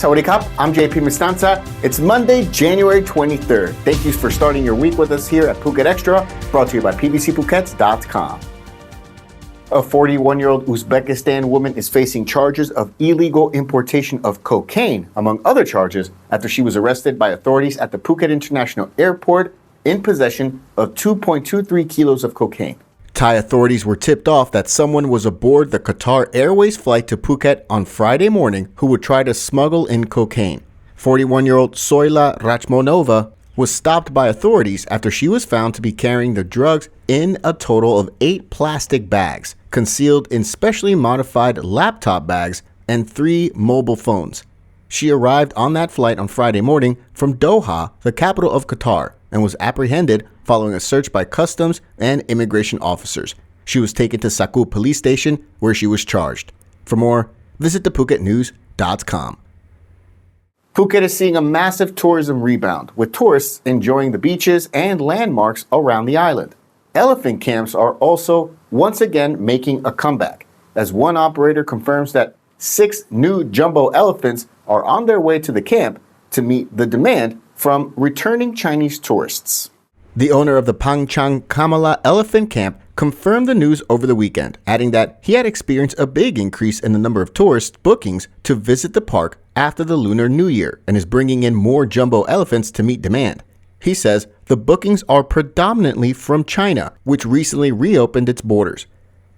Sawadee Krap, I'm JP Mestanza. It's Monday, January 23rd. Thank you for starting your week with us here at Phuket Extra, brought to you by pbcphuket.com. A 41-year-old Uzbekistan woman is facing charges of illegal importation of cocaine, among other charges, after she was arrested by authorities at the Phuket International Airport in possession of 2.23 kilos of cocaine. Thai authorities were tipped off that someone was aboard the Qatar Airways flight to Phuket on Friday morning who would try to smuggle in cocaine. 41-year-old Soila Rachmonova was stopped by authorities after she was found to be carrying the drugs in a total of 8 plastic bags, concealed in specially modified laptop bags and 3 mobile phones. She arrived on that flight on Friday morning from Doha, the capital of Qatar, and was apprehended following a search by customs and immigration officers. She was taken to Saku police station where she was charged. For more, visit thephuket.news.com. Phuket is seeing a massive tourism rebound, with tourists enjoying the beaches and landmarks around the island. Elephant camps are also once again making a comeback, as one operator confirms that 6 new jumbo elephants are on their way to the camp to meet the demand from returning Chinese tourists. The owner of the Pangchang Kamala Elephant Camp confirmed the news over the weekend, adding that he had experienced a big increase in the number of tourist bookings to visit the park after the Lunar New Year and is bringing in more jumbo elephants to meet demand. He says the bookings are predominantly from China, which recently reopened its borders.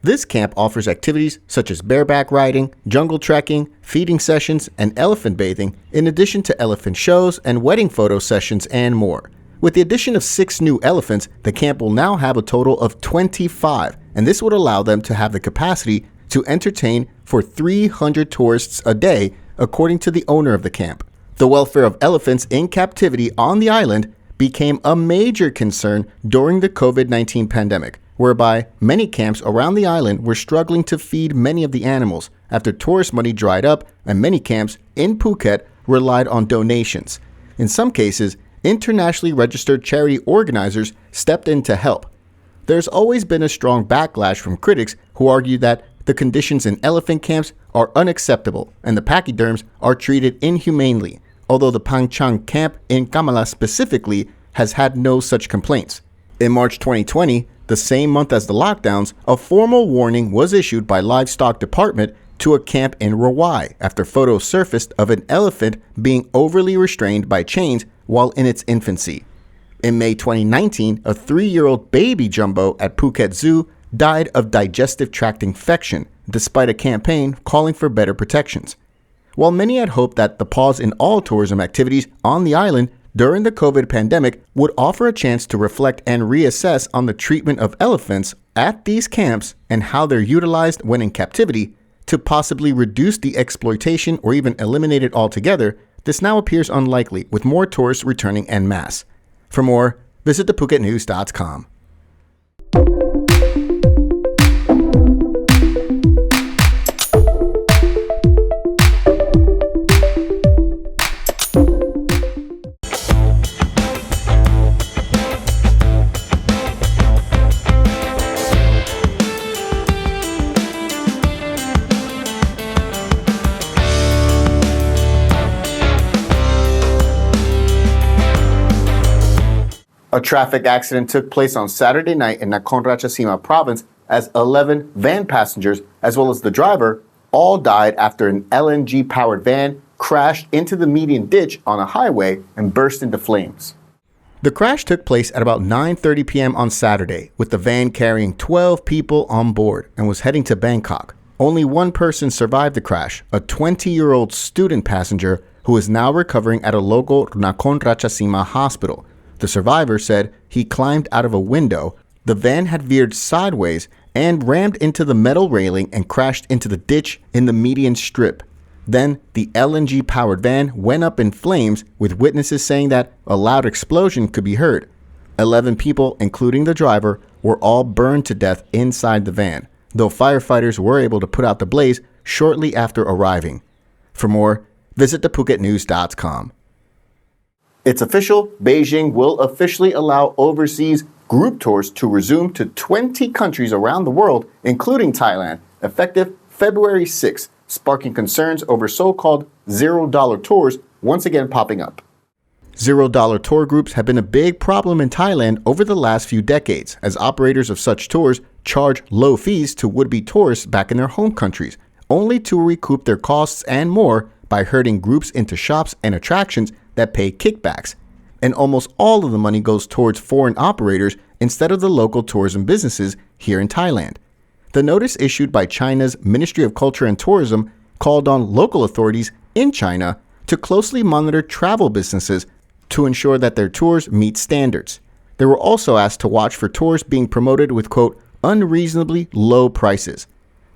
This camp offers activities such as bareback riding, jungle trekking, feeding sessions, and elephant bathing, in addition to elephant shows and wedding photo sessions and more. With the addition of 6 new elephants, the camp will now have a total of 25, and this would allow them to have the capacity to entertain for 300 tourists a day, according to the owner of the camp. The welfare of elephants in captivity on the island became a major concern during the COVID-19 pandemic, whereby many camps around the island were struggling to feed many of the animals after tourist money dried up, and many camps in Phuket relied on donations. In some cases, internationally registered charity organizers stepped in to help. There's always been a strong backlash from critics who argue that the conditions in elephant camps are unacceptable and the pachyderms are treated inhumanely, although the Pangchang camp in Kamala specifically has had no such complaints. In March 2020, the same month as the lockdowns, a formal warning was issued by Livestock Department to a camp in Rawai after photos surfaced of an elephant being overly restrained by chains while in its infancy. In May 2019, a 3-year-old baby jumbo at Phuket Zoo died of digestive tract infection, despite a campaign calling for better protections. While many had hoped that the pause in all tourism activities on the island during the COVID pandemic would offer a chance to reflect and reassess on the treatment of elephants at these camps and how they're utilized when in captivity to possibly reduce the exploitation or even eliminate it altogether, this now appears unlikely, with more tourists returning en masse. For more, visit thephuket.news.com. A traffic accident took place on Saturday night in Nakhon Ratchasima province as 11 van passengers, as well as the driver, all died after an LNG-powered van crashed into the median ditch on a highway and burst into flames. The crash took place at about 9:30 p.m. on Saturday, with the van carrying 12 people on board and was heading to Bangkok. Only one person survived the crash, a 20-year-old student passenger who is now recovering at a local Nakhon Ratchasima hospital. The survivor said he climbed out of a window, the van had veered sideways and rammed into the metal railing and crashed into the ditch in the median strip. Then the LNG-powered van went up in flames, with witnesses saying that a loud explosion could be heard. 11 people, including the driver, were all burned to death inside the van, though firefighters were able to put out the blaze shortly after arriving. For more, visit thephuket.news.com. It's official, Beijing will officially allow overseas group tours to resume to 20 countries around the world, including Thailand, effective February 6, sparking concerns over so-called $0 tours once again popping up. $0 tour groups have been a big problem in Thailand over the last few decades, as operators of such tours charge low fees to would-be tourists back in their home countries, only to recoup their costs and more by herding groups into shops and attractions that pay kickbacks. And almost all of the money goes towards foreign operators instead of the local tourism businesses here in Thailand. The notice issued by China's Ministry of Culture and Tourism called on local authorities in China to closely monitor travel businesses to ensure that their tours meet standards. They were also asked to watch for tours being promoted with, quote, unreasonably low prices.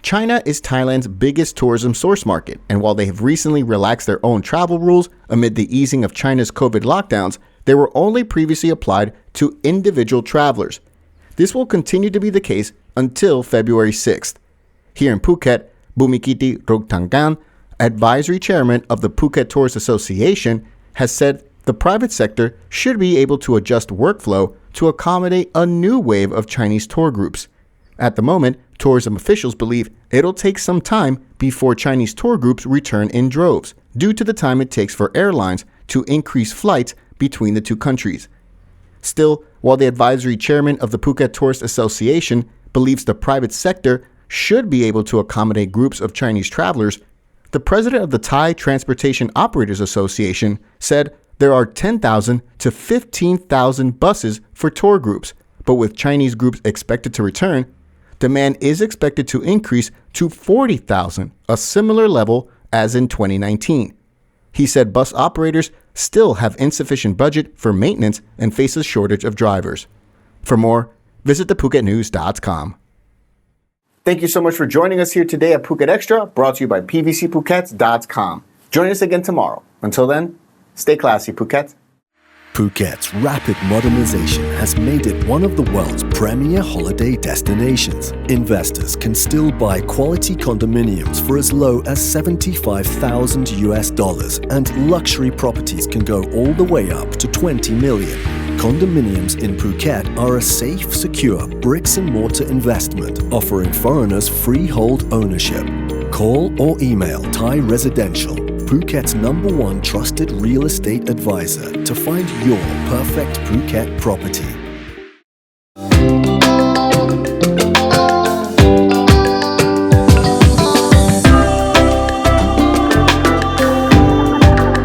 China is Thailand's biggest tourism source market, and while they have recently relaxed their own travel rules amid the easing of China's COVID lockdowns, they were only previously applied to individual travelers. This will continue to be the case until February 6th. Here in Phuket, Bumikiti Rogtangan, advisory chairman of the Phuket Tourist Association, has said the private sector should be able to adjust workflow to accommodate a new wave of Chinese tour groups. At the moment, tourism officials believe it'll take some time before Chinese tour groups return in droves, due to the time it takes for airlines to increase flights between the two countries. Still, while the advisory chairman of the Phuket Tourist Association believes the private sector should be able to accommodate groups of Chinese travelers, the president of the Thai Transportation Operators Association said there are 10,000 to 15,000 buses for tour groups, but with Chinese groups expected to return, demand is expected to increase to 40,000, a similar level as in 2019. He said bus operators still have insufficient budget for maintenance and face a shortage of drivers. For more, visit thephuketnews.com. Thank you so much for joining us here today at Phuket Extra, brought to you by pvcphuket.com. Join us again tomorrow. Until then, stay classy, Phuket. Phuket's rapid modernization has made it one of the world's premier holiday destinations. Investors can still buy quality condominiums for as low as $75,000, and luxury properties can go all the way up to $20 million. Condominiums in Phuket are a safe, secure bricks-and-mortar investment offering foreigners freehold ownership. Call or email Thai Residential, Phuket's #1 trusted real estate advisor, to find your perfect Phuket property.